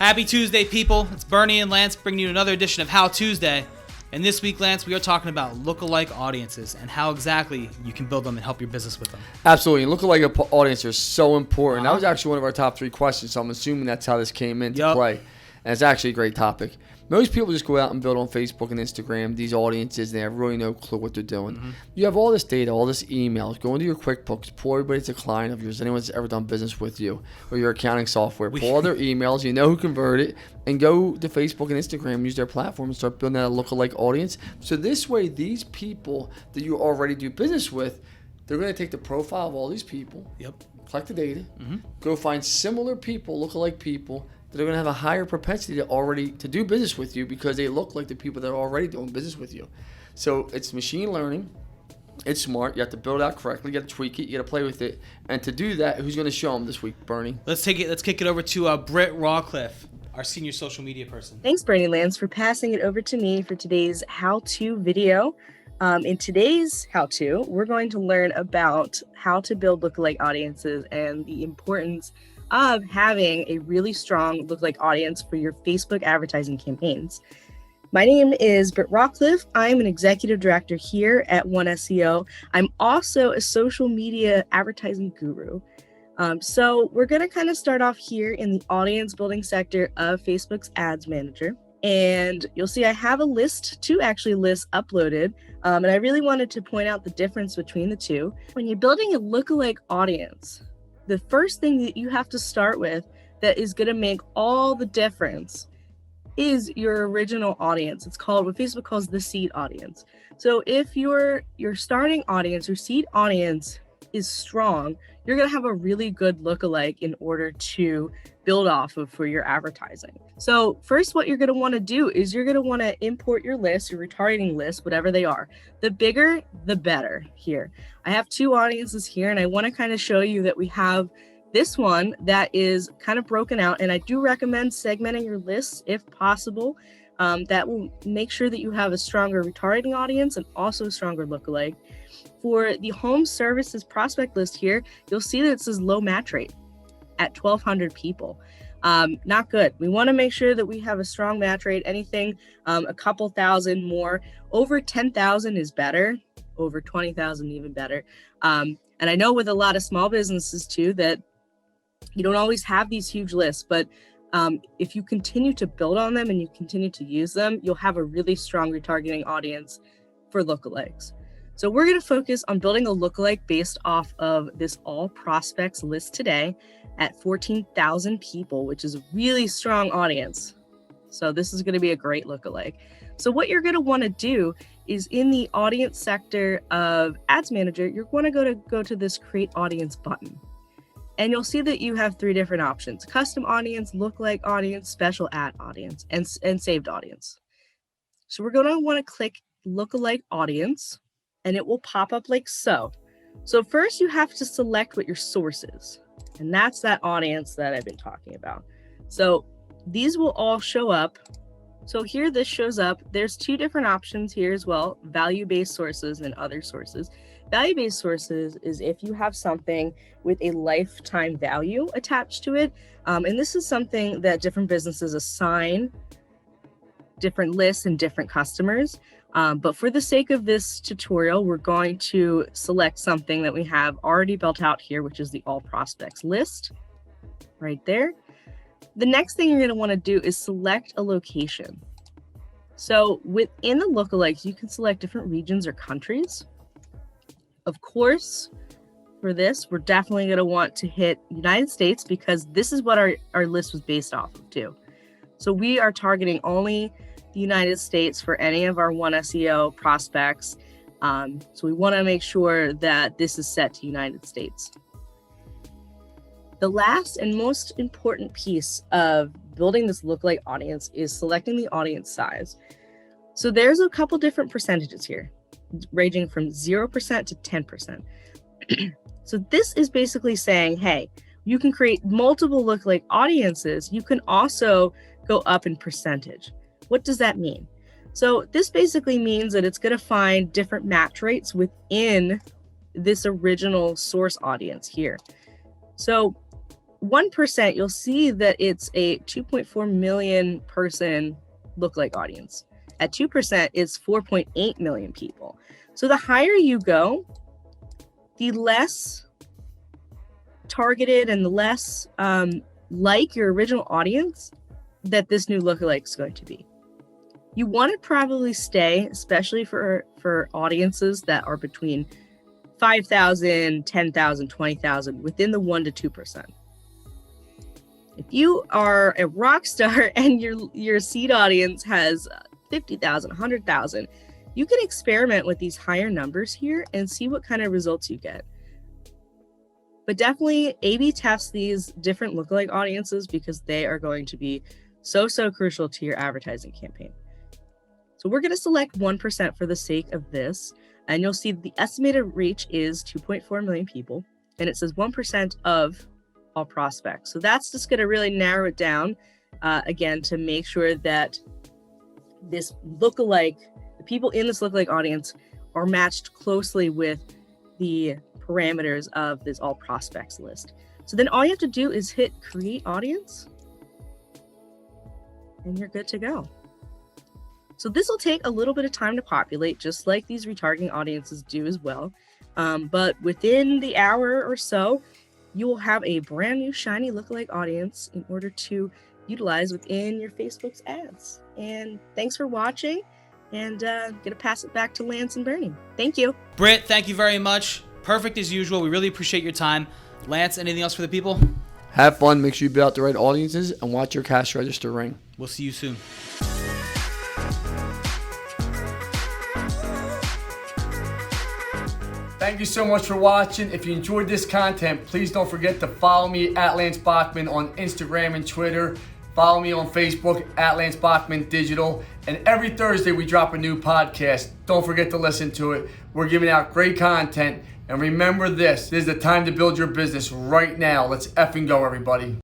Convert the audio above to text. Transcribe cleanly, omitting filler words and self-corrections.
Happy Tuesday, people. It's Bernie and Lance bringing you another edition of How Tuesday. And this week, Lance, we are talking about lookalike audiences and how exactly you can build them and help your business with them. Absolutely. And lookalike audiences are so important. That was actually one of our top 3 questions, so I'm assuming that's how this came into play. And it's actually a great topic. Most people just go out and build on Facebook and Instagram these audiences, and they have really no clue what they're doing. You have all this data, all this emails, go into your QuickBooks, pull everybody that's a client of yours, anyone that's ever done business with you, or your accounting software, pull all their emails, you know who converted, and go to Facebook and Instagram, use their platform, and start building that lookalike audience. So this way, these people that you already do business with, they're going to take the profile of all these people, collect the data, go find similar people, lookalike people, that are going to have a higher propensity to do business with you because they look like the people that are already doing business with you. So it's machine learning. It's smart. You have to build it out correctly. You got to tweak it. You got to play with it. And to do that, who's going to show them this week, Bernie? Let's kick it over to Britt Rawcliffe, our senior social media person. Thanks, Bernie Lance, for passing it over to me for today's how-to video. In today's how-to, we're going to learn about how to build lookalike audiences and the importance of having a really strong lookalike audience for your Facebook advertising campaigns. My name is Britt Rawcliffe. I'm an executive director here at One SEO. I'm also a social media advertising guru. So we're going to kind of start off here in the audience building sector of Facebook's Ads Manager. And you'll see I have a list, 2 lists uploaded. And I really wanted to point out the difference between the two. When you're building a lookalike audience, the first thing that you have to start with that is going to make all the difference is your original audience. It's called what Facebook calls the seed audience. So if your starting audience, your seed audience is strong, you're going to have a really good lookalike in order to build off of for your advertising. So first, what you're going to want to do is you're going to want to import your list, your retargeting list, whatever they are. The bigger, the better here. I have 2 audiences here, and I want to kind of show you that we have this one that is kind of broken out, and I do recommend segmenting your lists if possible. That will make sure that you have a stronger retargeting audience and also a stronger lookalike. For the home services prospect list here, you'll see that it says low match rate at 1,200 people. Not good. We want to make sure that we have a strong match rate. Anything a couple thousand more. Over 10,000 is better. Over 20,000 even better. And I know with a lot of small businesses too that you don't always have these huge lists, but if you continue to build on them and you continue to use them, you'll have a really strong retargeting audience for lookalikes. So we're going to focus on building a lookalike based off of this all prospects list today at 14,000 people, which is a really strong audience. So this is going to be a great lookalike. So what you're going to want to do is in the audience sector of Ads Manager, you're going to go to this Create Audience button. And you'll see that you have 3 different options: custom audience, lookalike audience, special ad audience, and saved audience. So we're going to want to click lookalike audience, and it will pop up like so. So first you have to select what your source is, and that's that audience that I've been talking about. So these will all show up. So here this shows up. There's 2 different options here as well: value-based sources and other sources. Value-based sources is if you have something with a lifetime value attached to it. And this is something that different businesses assign different lists and different customers. But for the sake of this tutorial, we're going to select something that we have already built out here, which is the all prospects list right there. The next thing you're going to want to do is select a location. So within the lookalikes, you can select different regions or countries. Of course, for this, we're definitely going to want to hit United States because this is what our list was based off of too. So we are targeting only the United States for any of our One SEO prospects. So we want to make sure that this is set to United States. The last and most important piece of building this lookalike audience is selecting the audience size. So there's a couple different percentages here, ranging from 0% to 10%. So this is basically saying, hey, you can create multiple lookalike audiences. You can also go up in percentage. What does that mean? So this basically means that it's going to find different match rates within this original source audience here. So 1%, you'll see that it's a 2.4 million person lookalike audience. At 2%, it's 4.8 million people. So the higher you go, the less targeted and the less like your original audience that this new lookalike is going to be. You want to probably stay, especially for audiences that are between 5,000, 10,000, 20,000, within the 1 to 2%. If you are a rock star and your seed audience has 50,000, 100,000, you can experiment with these higher numbers here and see what kind of results you get. But definitely A/B test these different lookalike audiences because they are going to be so crucial to your advertising campaign. So we're going to select 1% for the sake of this, and you'll see the estimated reach is 2.4 million people, and it says 1% of all prospects. So that's just going to really narrow it down, again, to make sure that this lookalike, the people in this lookalike audience are matched closely with the parameters of this all prospects list. So then all you have to do is hit create audience, and you're good to go. So this will take a little bit of time to populate, just like these retargeting audiences do as well. But within the hour or so, you will have a brand new shiny lookalike audience in order to utilize within your Facebook's ads. And thanks for watching, and gonna pass it back to Lance and Bernie. Thank you. Britt, thank you very much. Perfect as usual. We really appreciate your time. Lance, anything else for the people? Have fun. Make sure you build out the right audiences and watch your cash register ring. We'll see you soon. Thank you so much for watching. If you enjoyed this content, please don't forget to follow me at Lance Bachmann on Instagram and Twitter. Follow me on Facebook at Lance Bachmann Digital. And every Thursday we drop a new podcast. Don't forget to listen to it. We're giving out great content. And remember this is the time to build your business right now. Let's effing go, everybody.